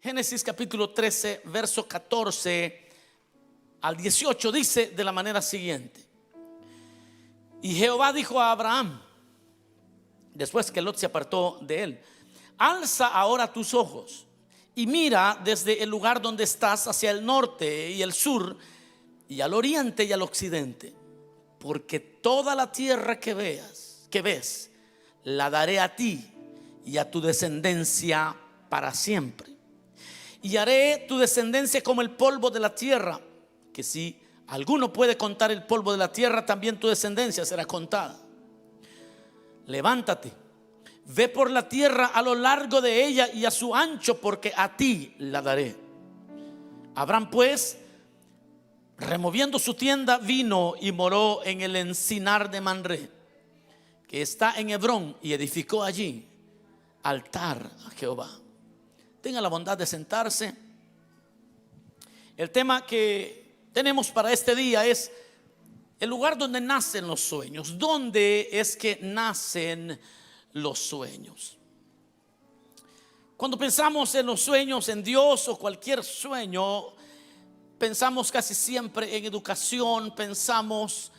Génesis capítulo 13, verso 14 al 18 dice de la manera siguiente: y Jehová dijo a Abraham, después que Lot se apartó de él: alza ahora tus ojos y mira desde el lugar donde estás hacia el norte y el sur y al oriente y al occidente, porque toda la tierra que ves, la daré a ti y a tu descendencia para siempre. Y haré tu descendencia como el polvo de la tierra, que si alguno puede contar el polvo de la tierra, también tu descendencia será contada. Levántate, ve por la tierra a lo largo de ella y a su ancho, porque a ti la daré. Abraham pues, removiendo su tienda, vino y moró en el encinar de Manré, que está en Hebrón, y edificó allí altar a Jehová. Tenga la bondad de sentarse. El tema que tenemos para este día es el lugar donde nacen los sueños. ¿Dónde es que nacen los sueños? Cuando pensamos en los sueños, en Dios o cualquier sueño, pensamos casi siempre en educación, pensamos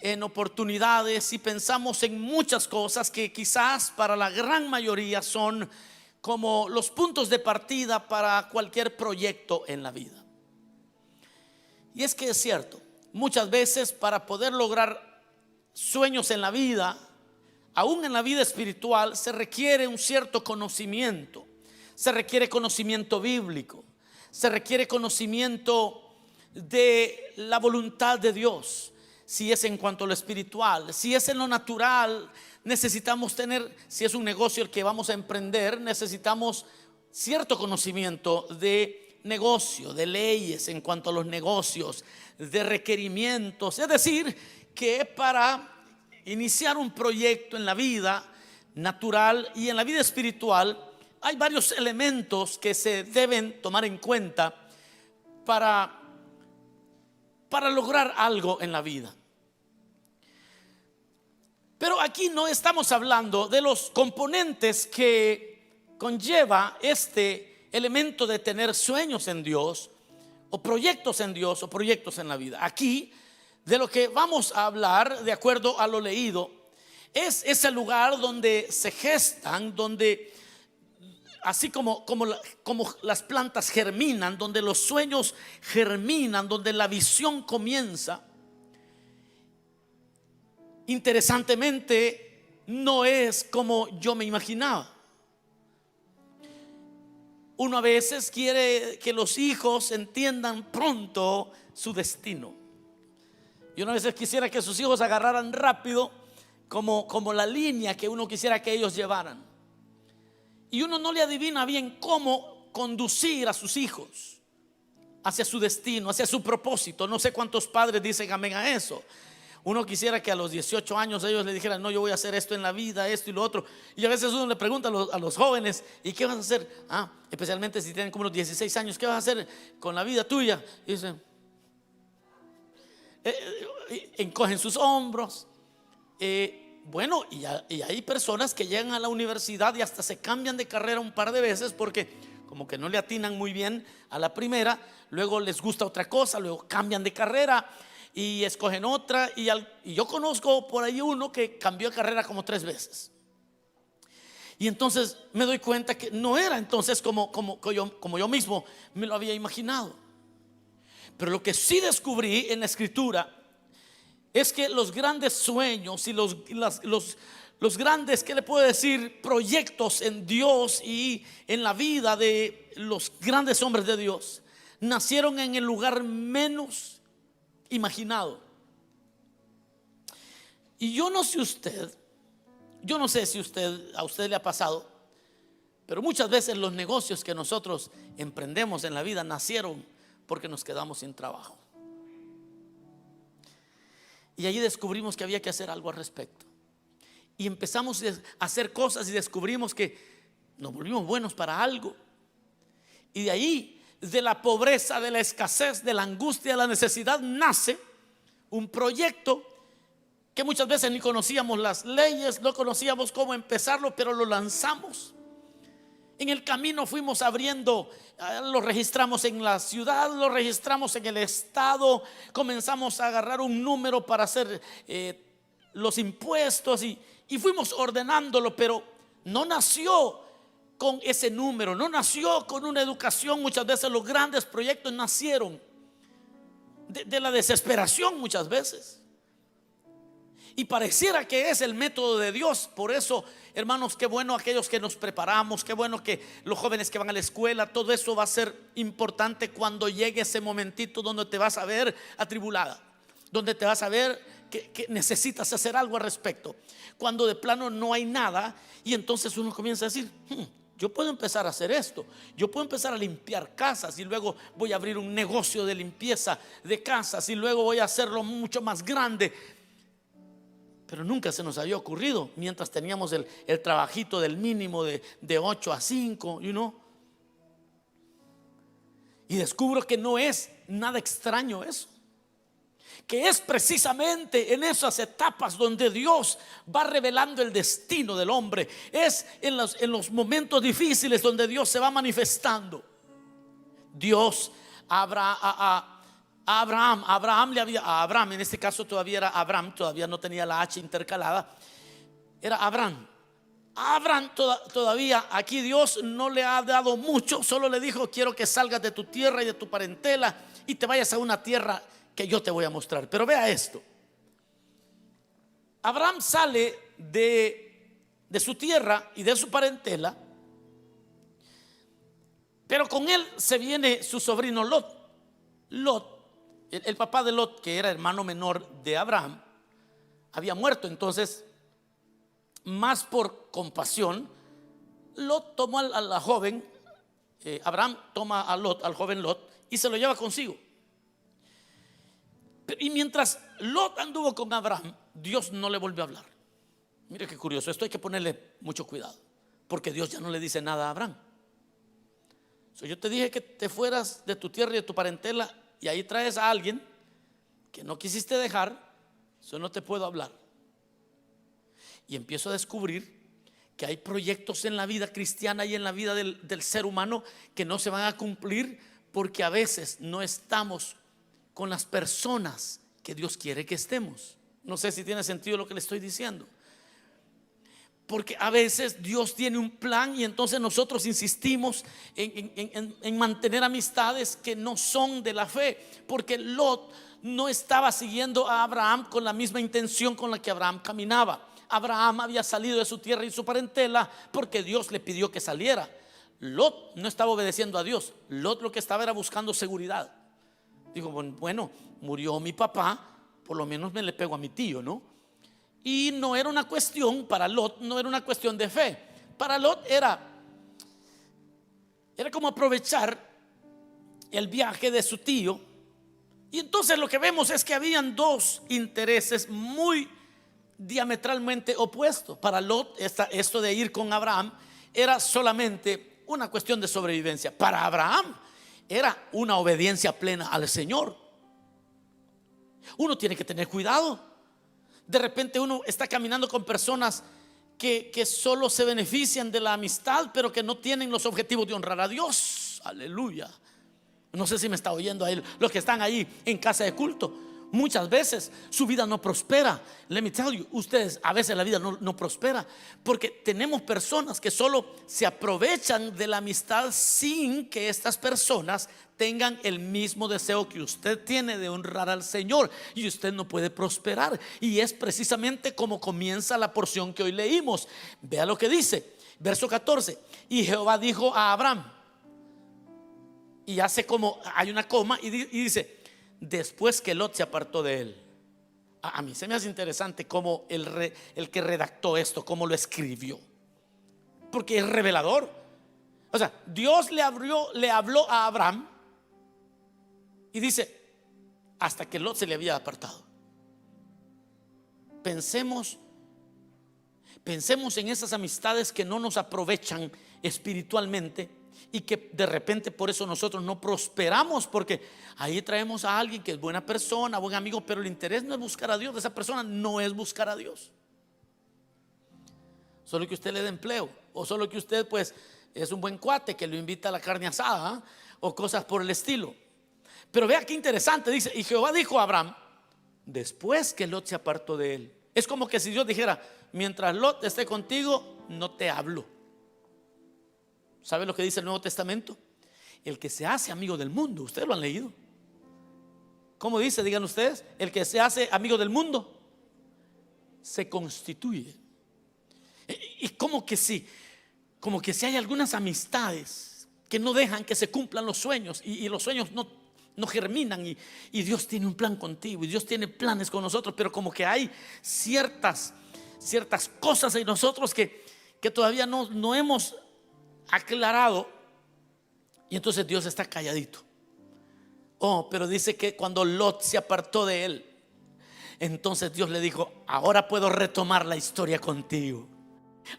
en oportunidades y pensamos en muchas cosas que quizás para la gran mayoría son como los puntos de partida para cualquier proyecto en la vida. Y es que es cierto, muchas veces para poder lograr sueños en la vida, aún en la vida espiritual, se requiere un cierto conocimiento. Se requiere conocimiento bíblico, se requiere conocimiento de la voluntad de Dios. Si es en cuanto a lo espiritual, si es en lo natural, necesitamos tener, si es un negocio el que vamos a emprender, necesitamos cierto conocimiento de negocio, de leyes en cuanto a los negocios, de requerimientos. Es decir, que para iniciar un proyecto en la vida natural y en la vida espiritual, hay varios elementos que se deben tomar en cuenta para lograr algo en la vida. Pero aquí no estamos hablando de los componentes que conlleva este elemento de tener sueños en Dios o proyectos en Dios o proyectos en la vida. Aquí de lo que vamos a hablar, de acuerdo a lo leído, es ese lugar donde se gestan, donde así como las plantas germinan, donde los sueños germinan, donde la visión comienza. Interesantemente, no es como yo me imaginaba. Uno a veces quiere que los hijos entiendan pronto su destino. Y uno a veces quisiera que sus hijos agarraran rápido como la línea que uno quisiera que ellos llevaran. Y uno no le adivina bien cómo conducir a sus hijos hacia su destino, hacia su propósito. No sé cuántos padres dicen amén a eso. Uno quisiera que a los 18 años ellos le dijeran: no, yo voy a hacer esto en la vida, esto y lo otro. Y a veces uno le pregunta a los jóvenes: ¿y qué vas a hacer? Especialmente si tienen como unos 16 años, ¿qué vas a hacer con la vida tuya? Y dicen, encogen sus hombros. Bueno, y hay personas que llegan a la universidad y hasta se cambian de carrera un par de veces porque como que no le atinan muy bien a la primera, luego les gusta otra cosa, luego cambian de carrera y escogen otra. Y yo conozco por ahí uno que cambió de carrera como 3 veces. Y entonces me doy cuenta que no era entonces como yo mismo me lo había imaginado. Pero lo que sí descubrí en la escritura es que los grandes sueños y los grandes, ¿qué le puedo decir?, proyectos en Dios y en la vida de los grandes hombres de Dios nacieron en el lugar menos imaginado. Y yo no sé si a usted le ha pasado, pero muchas veces los negocios que nosotros emprendemos en la vida nacieron porque nos quedamos sin trabajo. Y allí descubrimos que había que hacer algo al respecto. Y empezamos a hacer cosas y descubrimos que nos volvimos buenos para algo. Y de ahí, de la pobreza, de la escasez, de la angustia, de la necesidad, nace un proyecto que muchas veces ni conocíamos las leyes, no conocíamos cómo empezarlo, pero lo lanzamos. En el camino fuimos abriendo, lo registramos en la ciudad, lo registramos en el estado, comenzamos a agarrar un número para hacer los impuestos y fuimos ordenándolo, pero no nació con ese número, no nació con una educación. Muchas veces los grandes proyectos nacieron de la desesperación muchas veces. Y pareciera que es el método de Dios. Por eso, hermanos, qué bueno aquellos que nos preparamos, qué bueno que los jóvenes que van a la escuela, todo eso va a ser importante cuando llegue ese momentito donde te vas a ver atribulada, donde te vas a ver que necesitas hacer algo al respecto, cuando de plano no hay nada. Y entonces uno comienza a decir, yo puedo empezar a hacer esto, yo puedo empezar a limpiar casas y luego voy a abrir un negocio de limpieza de casas y luego voy a hacerlo mucho más grande. Pero nunca se nos había ocurrido mientras teníamos el trabajito del mínimo de 8 a 5, Y descubro que no es nada extraño eso, que es precisamente en esas etapas donde Dios va revelando el destino del hombre. Es en los momentos difíciles donde Dios se va manifestando. Dios Abraham, en este caso todavía era Abraham, todavía no tenía la H intercalada, era Abraham. Todavía aquí Dios no le ha dado mucho, solo le dijo: quiero que salgas de tu tierra y de tu parentela y te vayas a una tierra que yo te voy a mostrar. Pero vea esto: Abraham sale de su tierra y de su parentela, pero con él se viene su sobrino Lot, el papá de Lot, que era hermano menor de Abraham, había muerto. Entonces, más por compasión, Lot tomó a la joven, Abraham toma a Lot, al joven Lot, y se lo lleva consigo. Y mientras Lot anduvo con Abraham, Dios no le volvió a hablar. Mire qué curioso, esto hay que ponerle mucho cuidado, porque Dios ya no le dice nada a Abraham. Yo te dije que te fueras de tu tierra y de tu parentela, y ahí traes a alguien que no quisiste dejar. Yo no te puedo hablar. Y empiezo a descubrir que hay proyectos en la vida cristiana y en la vida del ser humano que no se van a cumplir porque a veces no estamos con las personas que Dios quiere que estemos. No sé si tiene sentido lo que le estoy diciendo, porque a veces Dios tiene un plan y entonces nosotros insistimos en mantener amistades que no son de la fe, porque Lot no estaba siguiendo a Abraham con la misma intención con la que Abraham caminaba. Abraham había salido de su tierra y su parentela porque Dios le pidió que saliera. Lot no estaba obedeciendo a Dios. Lot lo que estaba era buscando seguridad. Dijo: bueno, murió mi papá, por lo menos me le pego a mi tío, ¿no? Y no era una cuestión, para Lot no era una cuestión de fe. Para Lot era como aprovechar el viaje de su tío. Y entonces lo que vemos es que habían dos intereses muy diametralmente opuestos. Para Lot esto de ir con Abraham era solamente una cuestión de sobrevivencia. Para Abraham era una obediencia plena al Señor. Uno tiene que tener cuidado. De repente uno está caminando con personas que solo se benefician de la amistad, pero que no tienen los objetivos de honrar a Dios. Aleluya. No sé si me está oyendo ahí los que están ahí en casa de culto. Muchas veces su vida no prospera. Let me tell you, ustedes, a veces la vida no prospera porque tenemos personas que solo se aprovechan de la amistad sin que estas personas tengan el mismo deseo que usted tiene de honrar al Señor, y usted no puede prosperar. Y es precisamente como comienza la porción que hoy leímos. Vea lo que dice, verso 14: y Jehová dijo a Abraham, y hace como hay una coma y dice: después que Lot se apartó de él. A mí se me hace interesante cómo el que redactó esto, cómo lo escribió, porque es revelador. O sea, Dios le habló a Abraham y dice: hasta que Lot se le había apartado. Pensemos en esas amistades que no nos aprovechan espiritualmente y que de repente por eso nosotros no prosperamos, porque ahí traemos a alguien que es buena persona, buen amigo, pero el interés no es buscar a Dios. Esa persona no es buscar a Dios. Solo que usted le dé empleo, o solo que usted pues es un buen cuate que lo invita a la carne asada, o cosas por el estilo. Pero vea qué interesante, dice: y Jehová dijo a Abraham, después que Lot se apartó de él. Es como que si Dios dijera: mientras Lot esté contigo, no te hablo. ¿Sabe lo que dice el Nuevo Testamento? El que se hace amigo del mundo, ustedes lo han leído. ¿Cómo dice? Digan ustedes. El que se hace amigo del mundo se constituye. Y como que si hay algunas amistades que no dejan que se cumplan los sueños, y los sueños no germinan, y Dios tiene un plan contigo, y Dios tiene planes con nosotros, pero como que hay ciertas cosas en nosotros que todavía no hemos aclarado, y entonces Dios está calladito. Pero dice que cuando Lot se apartó de él, entonces Dios le dijo: ahora puedo retomar la historia contigo.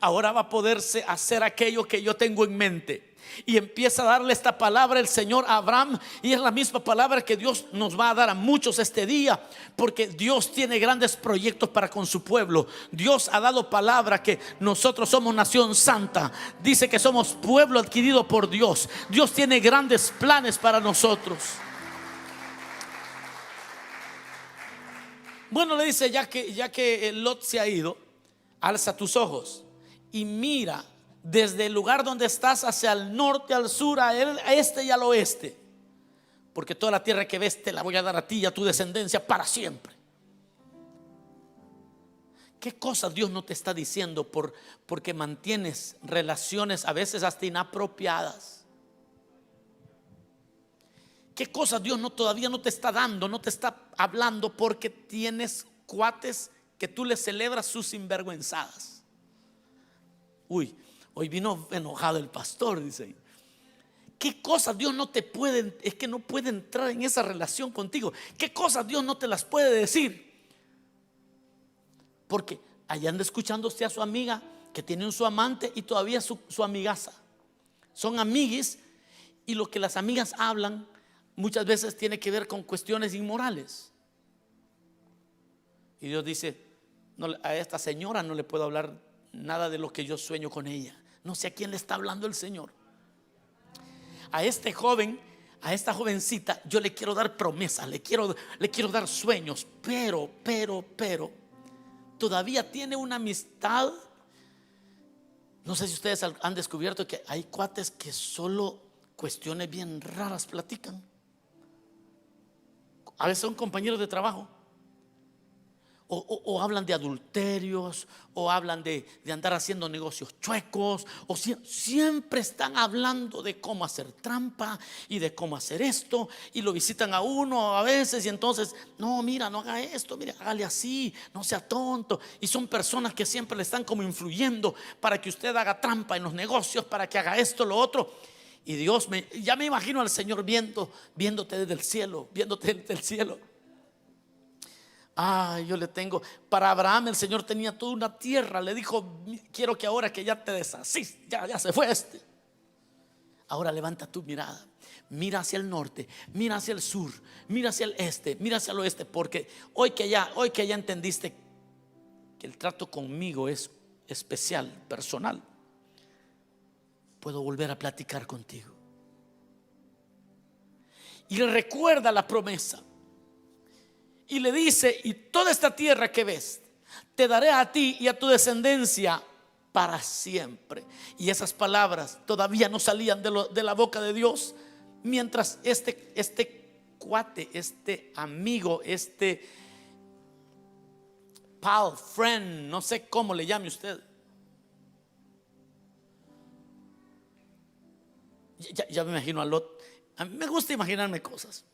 Ahora va a poderse hacer aquello que yo tengo en mente. Y empieza a darle esta palabra el Señor a Abraham, y es la misma palabra que Dios nos va a dar a muchos este día, porque Dios tiene grandes proyectos para con su pueblo. Dios ha dado palabra que nosotros somos nación santa. Dice que somos pueblo adquirido por Dios. Dios tiene grandes planes para nosotros. Bueno, le dice: ya que Lot se ha ido, alza tus ojos y mira desde el lugar donde estás hacia el norte, al sur, a este y al oeste, porque toda la tierra que ves te la voy a dar a ti y a tu descendencia para siempre. ¿Qué cosas Dios no te está diciendo porque mantienes relaciones a veces hasta inapropiadas? ¿Qué cosas Dios todavía no te está dando, no te está hablando porque tienes cuates que tú les celebras sus sinvergüenzadas? Uy, hoy vino enojado el pastor, dice. ¿Qué cosas Dios no te puede, es que no puede entrar en esa relación contigo? ¿Qué cosas Dios no te las puede decir? Porque allá anda escuchando usted a su amiga que tiene su amante y todavía su amigaza. Son amiguis, y lo que las amigas hablan muchas veces tiene que ver con cuestiones inmorales. Y Dios dice: no, a esta señora no le puedo hablar nada de lo que yo sueño con ella. No sé a quién le está hablando el Señor. A este joven, a esta jovencita, yo le quiero dar promesas, le quiero dar sueños, pero todavía tiene una amistad. No sé si ustedes han descubierto que hay cuates que solo cuestiones bien raras platican. A veces son compañeros de trabajo, o hablan de adulterios, o hablan de andar haciendo negocios chuecos, o siempre están hablando de cómo hacer trampa y de cómo hacer esto, y lo visitan a uno a veces, y entonces: no, mira, no haga esto, mira, hágale así, no sea tonto. Y son personas que siempre le están como influyendo para que usted haga trampa en los negocios, para que haga esto, lo otro. Y Dios, ya me imagino al Señor viéndote desde el cielo, yo le tengo para Abraham. El Señor tenía toda una tierra. Le dijo: quiero que ahora que ya te deshacís, ya se fue ahora levanta tu mirada, mira hacia el norte, mira hacia el sur, mira hacia el este, mira hacia el oeste, porque hoy que ya entendiste que el trato conmigo es especial, personal, puedo volver a platicar contigo. Y le recuerda la promesa, y le dice: y toda esta tierra que ves te daré a ti y a tu descendencia para siempre. Y esas palabras todavía no salían de la boca de Dios, mientras este cuate, este amigo, este pal, friend, no sé cómo le llame usted, ya me imagino a Lot. A mí me gusta imaginarme cosas.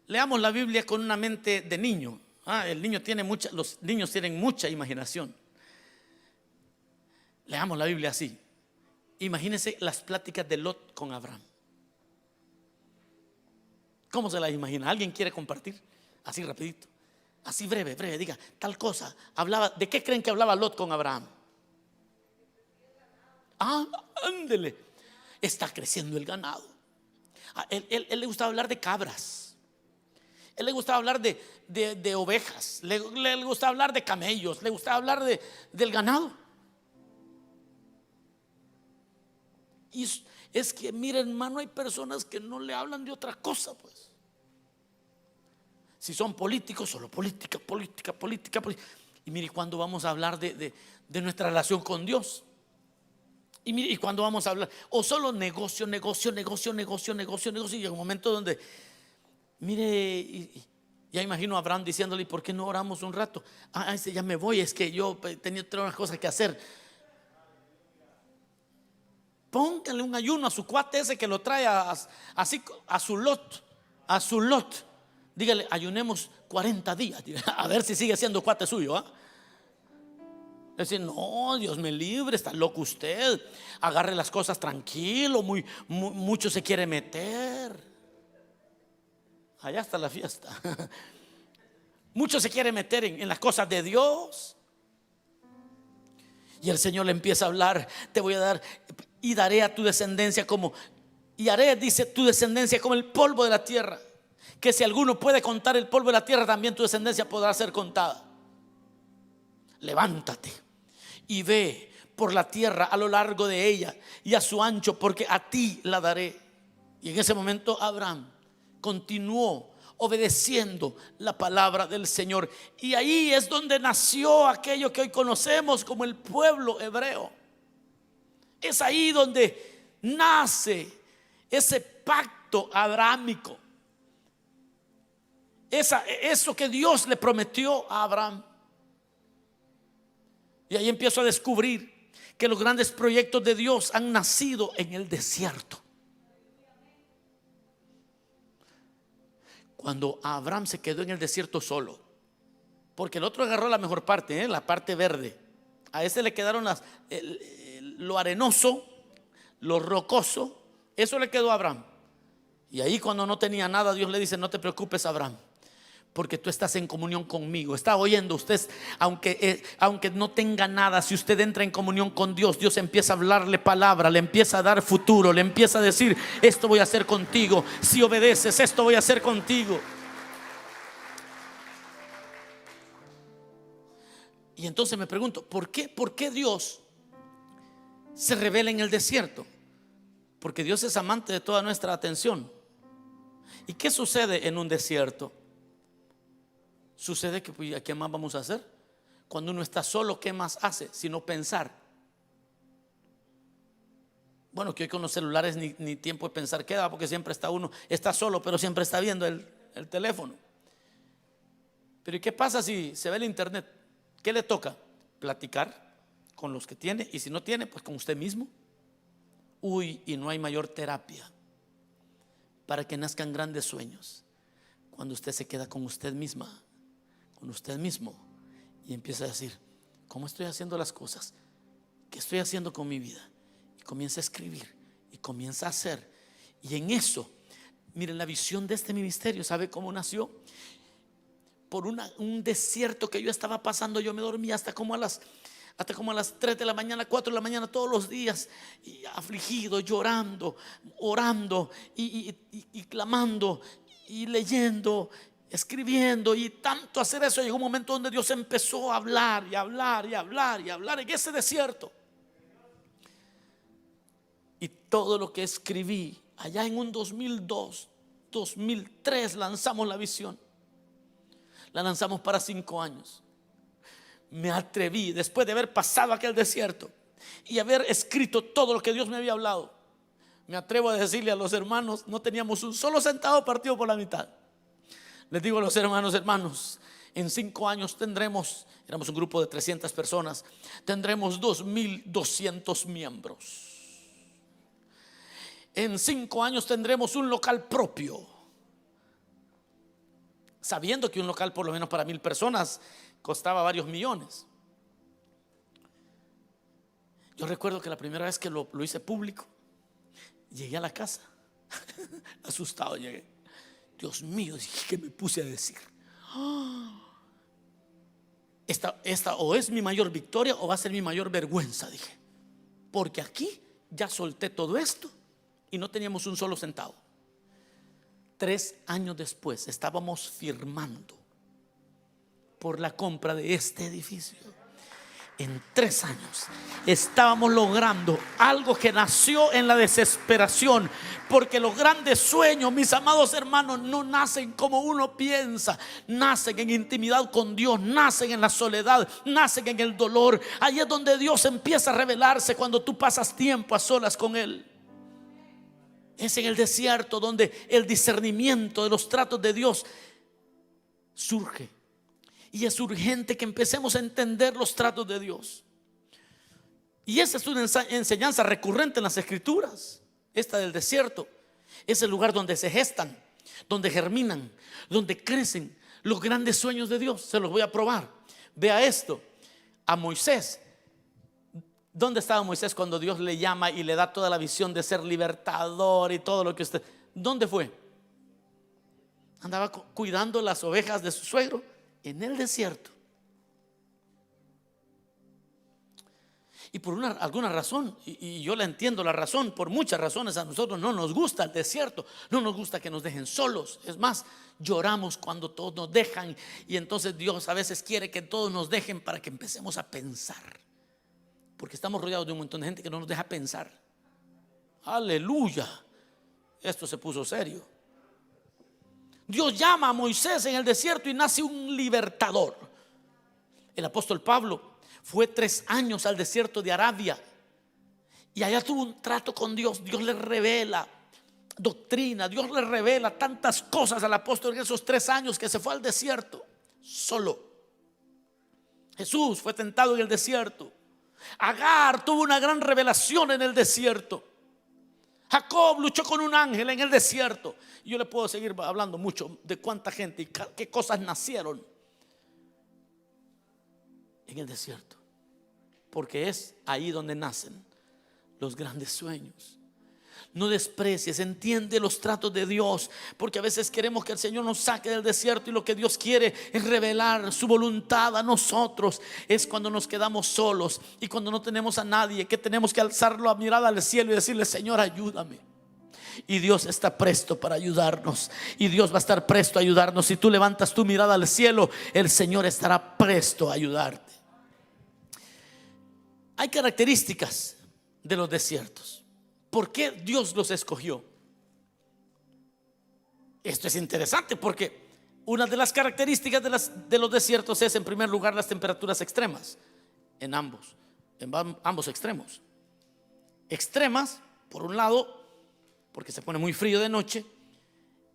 Leamos la Biblia con una mente de niño. Los niños tienen mucha imaginación. Leamos la Biblia así. Imagínense las pláticas de Lot con Abraham. ¿Cómo se las imagina? ¿Alguien quiere compartir? Así rapidito, así breve, diga tal cosa. ¿De qué creen que hablaba Lot con Abraham? Ándele, está creciendo el ganado. Él le gustaba hablar de cabras. Él le gustaba hablar de ovejas. Le gustaba hablar de camellos. Le gustaba hablar del ganado. Y es que, mire, hermano, hay personas que no le hablan de otra cosa, pues. Si son políticos, solo política, política, política, política. Y mire, cuando vamos a hablar de nuestra relación con Dios. Y mire, y cuando vamos a hablar, o solo negocio, negocio, negocio, negocio, negocio, negocio. Y llega un momento donde, mire, ya imagino a Abraham diciéndole: ¿por qué no oramos un rato? Ya me voy, es que yo tenía unas cosas que hacer. Póngale un ayuno a su cuate ese que lo trae así a su lot, a su lot. Dígale: ayunemos 40 días, a ver si sigue siendo cuate suyo. Decir: no, Dios me libre, está loco usted. Agarre las cosas tranquilo, mucho se quiere meter. Allá está la fiesta. Mucho se quiere meter en las cosas de Dios. Y el Señor le empieza a hablar: te voy a dar y daré a tu descendencia como, y haré, dice, tu descendencia como el polvo de la tierra, que si alguno puede contar el polvo de la tierra, también tu descendencia podrá ser contada. Levántate y ve por la tierra a lo largo de ella y a su ancho, porque a ti la daré. Y en ese momento Abraham continuó obedeciendo la palabra del Señor. Y ahí es donde nació aquello que hoy conocemos como el pueblo hebreo. Es ahí donde nace ese pacto abrahámico, eso que Dios le prometió a Abraham. Y ahí empiezo a descubrir que los grandes proyectos de Dios han nacido en el desierto. Cuando Abraham se quedó en el desierto solo, porque el otro agarró la mejor parte, la parte verde. A ese le quedaron lo arenoso, lo rocoso. Eso le quedó a Abraham. Y ahí, cuando no tenía nada, Dios le dice: no te preocupes, Abraham, porque tú estás en comunión conmigo. Está oyendo usted, aunque no tenga nada, si usted entra en comunión con Dios, Dios empieza a hablarle palabra, le empieza a dar futuro, le empieza a decir: esto voy a hacer contigo, si obedeces, esto voy a hacer contigo. Y entonces me pregunto: ¿por qué Dios se revela en el desierto? Porque Dios es amante de toda nuestra atención. ¿Y qué sucede en un desierto? Sucede que, pues, ¿qué más vamos a hacer? Cuando uno está solo, ¿qué más hace sino pensar? Bueno, que hoy con los celulares ni tiempo de pensar queda, porque siempre está solo, pero siempre está viendo el teléfono. Pero ¿y qué pasa si se ve el internet? ¿Qué le toca? Platicar con los que tiene, y si no tiene, pues con usted mismo. Y no hay mayor terapia para que nazcan grandes sueños cuando usted se queda con usted misma, con usted mismo, y empieza a decir: ¿cómo estoy haciendo las cosas? ¿Qué estoy haciendo con mi vida? Y comienza a escribir y comienza a hacer. Y en eso, miren, la visión de este ministerio, ¿sabe cómo nació? Por un desierto que yo estaba pasando. Yo me dormía hasta como a las 3 de la mañana, 4 de la mañana, todos los días, y afligido, llorando, orando y clamando y leyendo, escribiendo. Y tanto hacer eso, llegó un momento donde Dios empezó a hablar y hablar y hablar y hablar en ese desierto. Y todo lo que escribí allá en un 2002, 2003, lanzamos la visión. La lanzamos para 5 años. Me atreví, después de haber pasado aquel desierto y haber escrito todo lo que Dios me había hablado, me atrevo a decirle a los hermanos: no teníamos un solo centavo partido por la mitad. Les digo a los hermanos, en 5 años tendremos, éramos un grupo de 300 personas, tendremos 2,200 miembros. En 5 años tendremos un local propio, sabiendo que un local por lo menos para 1,000 personas costaba varios millones. Yo recuerdo que la primera vez que lo hice público, llegué a la casa asustado, llegué. Dios mío, dije, ¿qué me puse a decir? Esta o es mi mayor victoria o va a ser mi mayor vergüenza, dije, porque aquí ya solté todo esto y no teníamos un solo centavo. 3 años después estábamos firmando por la compra de este edificio. En 3 años estábamos logrando algo que nació en la desesperación, porque los grandes sueños, mis amados hermanos, no nacen como uno piensa. Nacen en intimidad con Dios, nacen en la soledad, nacen en el dolor. Ahí es donde Dios empieza a revelarse, cuando tú pasas tiempo a solas con Él. Es en el desierto donde el discernimiento de los tratos de Dios surge. Y es urgente que empecemos a entender los tratos de Dios. Y esa es una enseñanza recurrente en las Escrituras. Esta del desierto es el lugar donde se gestan, donde germinan, donde crecen los grandes sueños de Dios. Se los voy a probar. Vea esto. A Moisés, ¿dónde estaba Moisés cuando Dios le llama y le da toda la visión de ser libertador y todo lo que usted? ¿Dónde fue? Andaba cuidando las ovejas de su suegro en el desierto. Y por alguna razón, y yo la entiendo la razón, por muchas razones a nosotros no nos gusta el desierto, no nos gusta que nos dejen solos. Es más, lloramos cuando todos nos dejan, y entonces Dios a veces quiere que todos nos dejen para que empecemos a pensar, porque estamos rodeados de un montón de gente que no nos deja pensar. Aleluya, esto se puso serio. Dios llama a Moisés en el desierto y nace un libertador. El apóstol Pablo fue 3 años al desierto de Arabia y allá tuvo un trato con Dios. Dios le revela doctrina, Dios le revela tantas cosas al apóstol en esos 3 años que se fue al desierto solo. Jesús fue tentado en el desierto. Agar tuvo una gran revelación en el desierto. Jacob luchó con un ángel en el desierto. Y yo le puedo seguir hablando mucho de cuánta gente y qué cosas nacieron en el desierto, porque es ahí donde nacen los grandes sueños. No desprecies, entiende los tratos de Dios, porque a veces queremos que el Señor nos saque del desierto y lo que Dios quiere es revelar su voluntad a nosotros. Es cuando nos quedamos solos y cuando no tenemos a nadie, que tenemos que alzar la mirada al cielo y decirle: Señor, ayúdame. Y Dios está presto para ayudarnos, y Dios va a estar presto a ayudarnos. Si tú levantas tu mirada al cielo, el Señor estará presto a ayudarte. Hay características de los desiertos. ¿Por qué Dios los escogió? Esto es interesante, porque una de las características de los desiertos es, en primer lugar, las temperaturas extremas. En ambos extremos. Extremas, por un lado, porque se pone muy frío de noche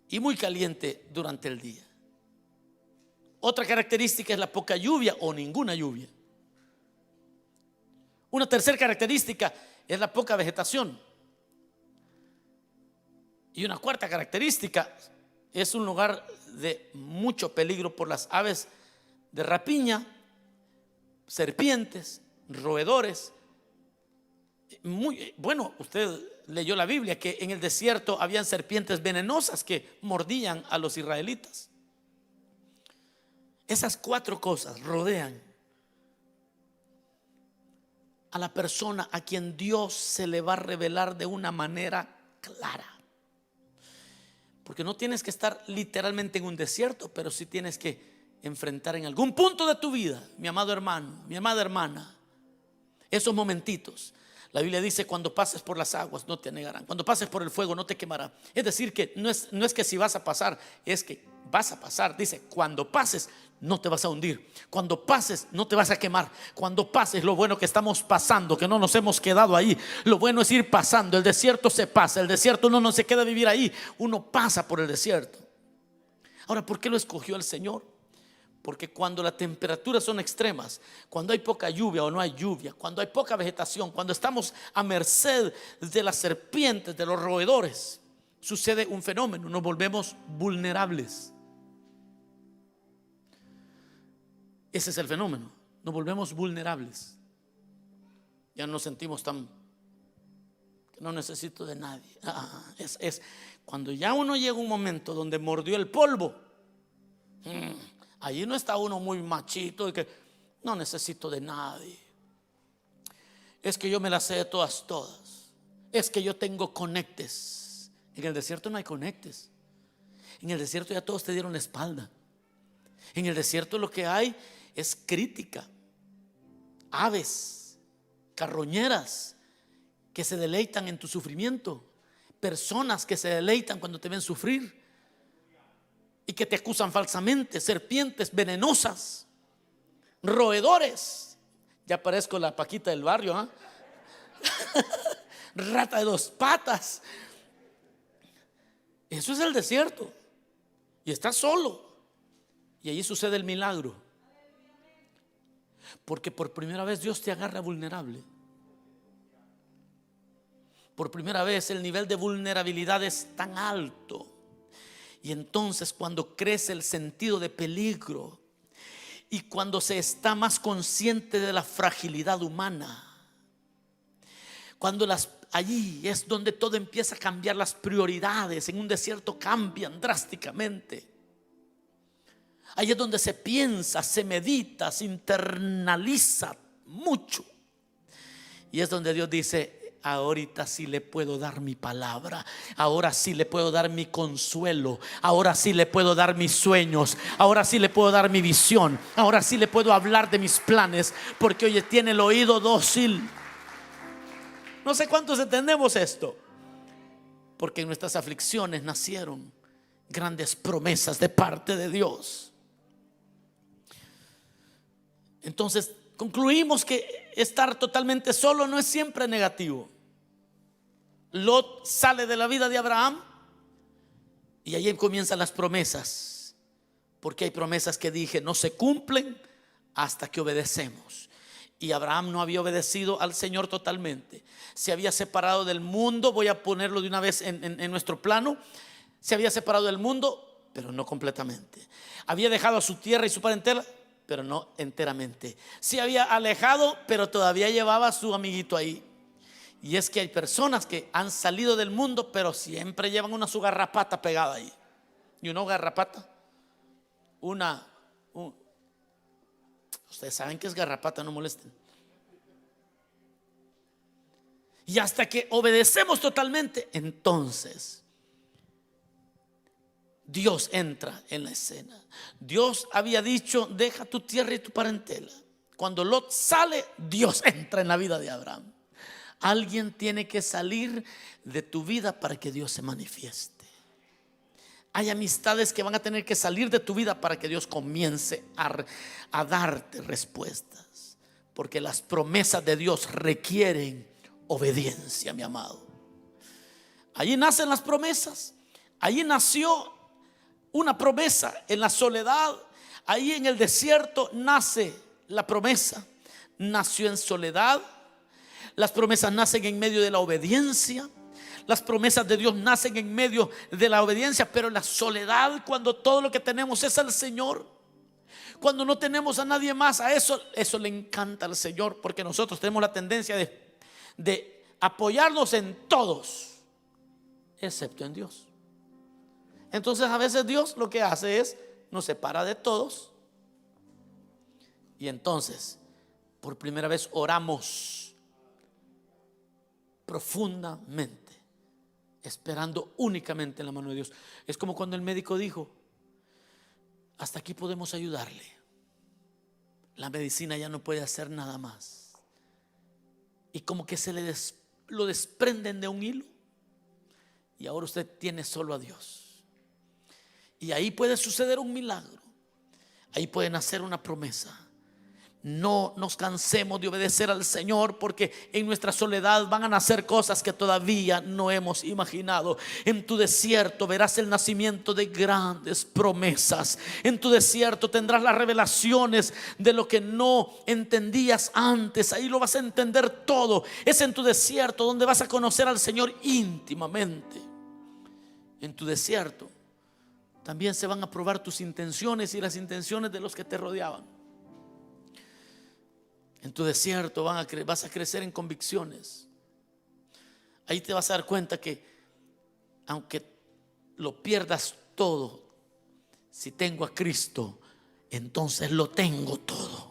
y muy caliente durante el día. Otra característica es la poca lluvia o ninguna lluvia. Una tercera característica es la poca vegetación. Y una cuarta característica es un lugar de mucho peligro por las aves de rapiña, serpientes, roedores. Bueno, usted leyó la Biblia que en el desierto habían serpientes venenosas que mordían a los israelitas. Esas 4 cosas rodean a la persona a quien Dios se le va a revelar de una manera clara. Porque no tienes que estar literalmente en un desierto, pero sí tienes que enfrentar en algún punto de tu vida, mi amado hermano, mi amada hermana, esos momentitos. La Biblia dice: cuando pases por las aguas no te anegarán, cuando pases por el fuego no te quemará. Es decir, que no es que si vas a pasar, es que vas a pasar. Dice: cuando pases no te vas a hundir, cuando pases no te vas a quemar, cuando pases. Lo bueno que estamos pasando, que no nos hemos quedado ahí. Lo bueno es ir pasando. El desierto se pasa, el desierto no se queda a vivir ahí, uno pasa por el desierto. Ahora, ¿por qué lo escogió el Señor? Porque cuando las temperaturas son extremas, cuando hay poca lluvia o no hay lluvia, cuando hay poca vegetación, cuando estamos a merced de las serpientes, de los roedores, sucede un fenómeno: nos volvemos vulnerables. Ese es el fenómeno, nos volvemos vulnerables. Ya no nos sentimos tan que no necesito de nadie. Es cuando ya uno llega a un momento donde mordió el polvo. Allí no está uno muy machito y que no necesito de nadie. Es que yo me las sé de todas. Es que yo tengo conectes. En el desierto no hay conectes. En el desierto ya todos te dieron la espalda. En el desierto lo que hay es crítica. aves carroñeras que se deleitan en tu sufrimiento, personas que se deleitan cuando te ven sufrir y que te acusan falsamente, serpientes venenosas, roedores. Ya parezco la Paquita del barrio, ¿eh? Rata de 2 patas. Eso es el desierto. Y estás solo. Y allí sucede el milagro. Porque por primera vez Dios te agarra vulnerable. Por primera vez el nivel de vulnerabilidad es tan alto. Y entonces cuando crece el sentido de peligro y cuando se está más consciente de la fragilidad humana, cuando allí es donde todo empieza a cambiar, las prioridades en un desierto cambian drásticamente. Ahí es donde se piensa, se medita, se internaliza mucho. Y es donde Dios dice: ahorita sí le puedo dar mi palabra, ahora sí le puedo dar mi consuelo, ahora sí le puedo dar mis sueños, ahora sí le puedo dar mi visión, ahora sí le puedo hablar de mis planes, porque oye, tiene el oído dócil. No sé cuántos entendemos esto, porque en nuestras aflicciones nacieron grandes promesas de parte de Dios. Entonces concluimos que estar totalmente solo no es siempre negativo. Lot sale de la vida de Abraham y ahí comienzan las promesas, porque hay promesas que dije no se cumplen hasta que obedecemos. Y Abraham no había obedecido al Señor totalmente. Se había separado del mundo. Voy a ponerlo de una vez en nuestro plano. Se había separado del mundo, pero no completamente. Había dejado a su tierra y su parentela, pero no enteramente. Se había alejado, pero todavía llevaba a su amiguito ahí. Y es que hay personas que han salido del mundo, pero siempre llevan su garrapata pegada ahí. ¿Y una garrapata? Ustedes saben que es garrapata, no molesten. Y hasta que obedecemos totalmente, entonces Dios entra en la escena. Dios había dicho: deja tu tierra y tu parentela. Cuando Lot sale, Dios entra en la vida de Abraham. Alguien tiene que salir de tu vida para que Dios se manifieste. Hay amistades que van a tener que salir de tu vida para que Dios comience a darte respuestas, porque las promesas de Dios requieren obediencia, mi amado. Allí nacen las promesas. Allí nació una promesa en la soledad. Ahí en el desierto nace la promesa. Nació en soledad. Las promesas nacen en medio de la obediencia. Las promesas de Dios nacen en medio de la obediencia. Pero en la soledad, cuando todo lo que tenemos es al Señor, cuando no tenemos a nadie más, eso le encanta al Señor, porque nosotros tenemos la tendencia de apoyarnos en todos excepto en Dios. Entonces a veces Dios lo que hace es nos separa de todos, y entonces por primera vez oramos profundamente, esperando únicamente en la mano de Dios. Es como cuando el médico dijo: hasta aquí podemos ayudarle, la medicina ya no puede hacer nada más. Y como que lo desprenden de un hilo, y ahora usted tiene solo a Dios. Y ahí puede suceder un milagro. Ahí puede nacer una promesa. No nos cansemos de obedecer al Señor, porque en nuestra soledad van a nacer cosas que todavía no hemos imaginado. En tu desierto verás el nacimiento de grandes promesas. En tu desierto tendrás las revelaciones de lo que no entendías antes. Ahí lo vas a entender todo. Es en tu desierto donde vas a conocer al Señor íntimamente. En tu desierto también se van a probar tus intenciones y las intenciones de los que te rodeaban. En tu desierto vas a crecer en convicciones. Ahí te vas a dar cuenta que aunque lo pierdas todo, si tengo a Cristo, entonces lo tengo todo.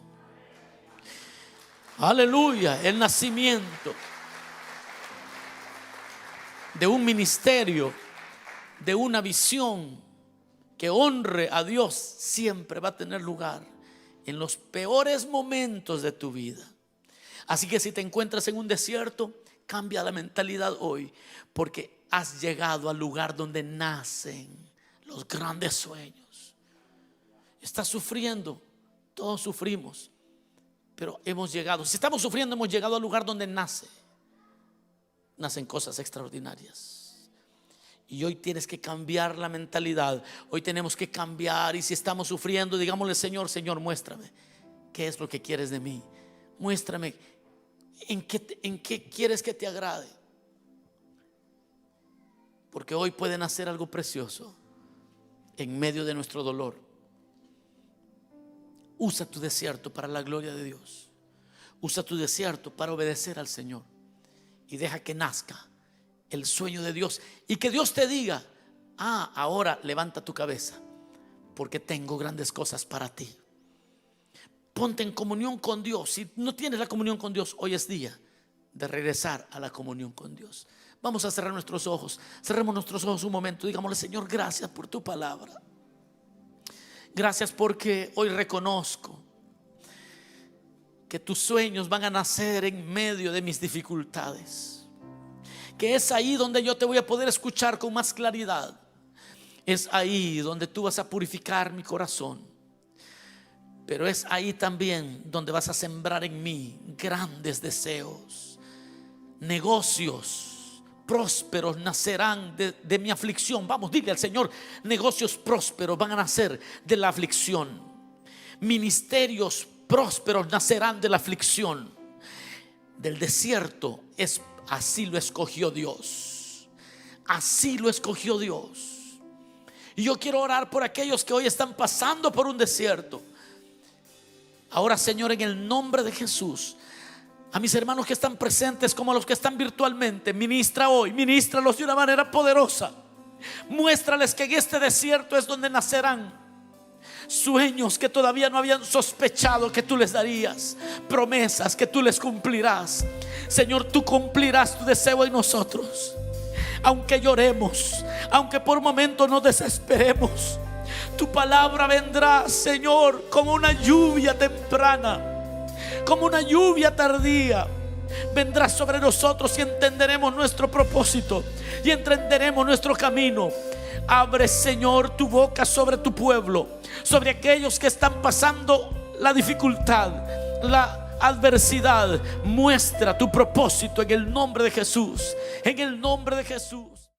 Aleluya. El nacimiento de un ministerio, de una visión que honre a Dios, siempre va a tener lugar en los peores momentos de tu vida. Así que si te encuentras en un desierto, cambia la mentalidad hoy, porque has llegado al lugar donde nacen los grandes sueños. Estás sufriendo, todos sufrimos, pero hemos llegado. Si estamos sufriendo, hemos llegado al lugar donde nacen cosas extraordinarias. Y hoy tienes que cambiar la mentalidad. Hoy tenemos que cambiar. Y si estamos sufriendo, digámosle: Señor, Señor, muéstrame qué es lo que quieres de mí. Muéstrame en qué quieres que te agrade. Porque hoy pueden hacer algo precioso en medio de nuestro dolor. Usa tu desierto para la gloria de Dios. Usa tu desierto para obedecer al Señor. Y deja que nazca el sueño de Dios. Y que Dios te diga: ahora levanta tu cabeza, porque tengo grandes cosas para ti. Ponte en comunión con Dios. Si no tienes la comunión con Dios, hoy es día de regresar a la comunión con Dios. Vamos a cerrar nuestros ojos. Cerremos nuestros ojos un momento. Digámosle: Señor, gracias por tu palabra. Gracias porque hoy reconozco que tus sueños van a nacer en medio de mis dificultades. Que es ahí donde yo te voy a poder escuchar con más claridad. Es ahí donde tú vas a purificar mi corazón. Pero es ahí también donde vas a sembrar en mí grandes deseos. Negocios prósperos nacerán de mi aflicción. Vamos, dile al Señor: negocios prósperos van a nacer de la aflicción. Ministerios prósperos nacerán de la aflicción. Del desierto así lo escogió Dios. Así lo escogió Dios. Y yo quiero orar por aquellos que hoy están pasando por un desierto. Ahora, Señor, en el nombre de Jesús, a mis hermanos que están presentes como a los que están virtualmente, ministra hoy, ministralos de una manera poderosa. Muéstrales que en este desierto es donde nacerán sueños que todavía no habían sospechado que tú les darías, promesas que tú les cumplirás. Señor, tú cumplirás tu deseo en nosotros. Aunque lloremos, aunque por momentos nos desesperemos, tu palabra vendrá, Señor, como una lluvia temprana, como una lluvia tardía. Vendrá sobre nosotros y entenderemos nuestro propósito y entenderemos nuestro camino. Abre, Señor, tu boca sobre tu pueblo, sobre aquellos que están pasando la dificultad, la adversidad. Muestra tu propósito en el nombre de Jesús. En el nombre de Jesús.